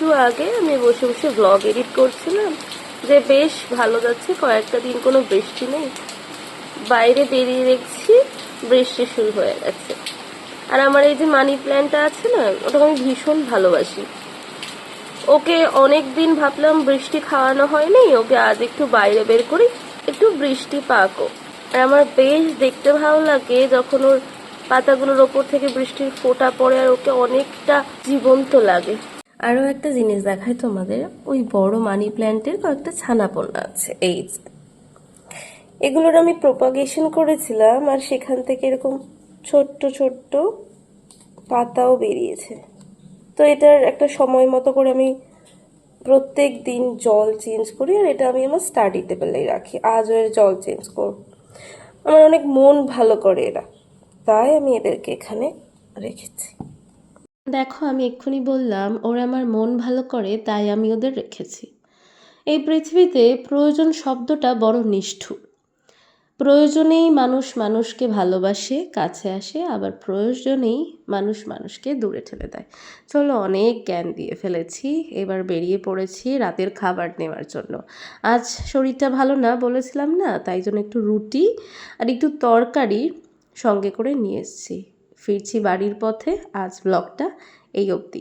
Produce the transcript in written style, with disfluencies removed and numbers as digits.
একটু আগে আমি বসে বসে ব্লগ এডিট করছিলাম, যে বেশ ভালো যাচ্ছে, কয়েকটা দিন কোনো বৃষ্টি নেই। বাইরে বেরিয়ে দেখছি বৃষ্টি শুরু হয়ে গেছে। আর আমার এই যে মানি প্ল্যান্টটা আছে না, ওটাকে আমি ভীষণ ভালোবাসি। ওকে অনেক দিন ভাবলাম বৃষ্টি খাওয়ানো হয়নি, ওকে আজ একটু বাইরে বের করি, একটু বৃষ্টি পাকো। আর আমার বেশ দেখতে ভালো লাগে যখন ওর পাতাগুলোর ওপর থেকে বৃষ্টির ফোঁটা পড়ে, আর ওকে অনেকটা জীবন্ত লাগে। আরও একটা জিনিস দেখাই তোমাদের, ওই বড় মানি প্ল্যান্টের কয়েকটা ছানাপোনা আছে। এই যে এগুলোর আমি প্রপাগেশন করেছিলাম, আর সেখান থেকে এরকম ছোট্ট ছোট্ট পাতাও বেরিয়েছে। তো এটার একটা সময় মতো করে আমি প্রত্যেক দিন জল চেঞ্জ করি, আর এটা আমি আমার স্টাডি টেবিলেই রাখি। আজও এর জল চেঞ্জ করব, আমার অনেক মন ভালো করে এরা, তাই আমি এদেরকে এখানে রেখেছি। দেখো, আমি এক্ষুনি বললাম ওরা আমার মন ভালো করে তাই আমি ওদের রেখেছি। এই পৃথিবীতে প্রয়োজন শব্দটা বড় নিষ্ঠুর। প্রয়োজনেই মানুষ মানুষকে ভালোবাসে, কাছে আসে, আবার প্রয়োজনেই মানুষ মানুষকে দূরে ঠেলে দেয়। চলো, অনেক জ্ঞান দিয়ে ফেলেছি, এবার বেরিয়ে পড়েছি রাতের খাবার নেওয়ার জন্য। আজ শরীরটা ভালো না বলেছিলাম না, তাই জন্য একটু রুটি আর একটু তরকারি সঙ্গে করে নিয়ে এসেছি। ফিরছি বাড়ির পথে। আজ ব্লগটা এই অবধি।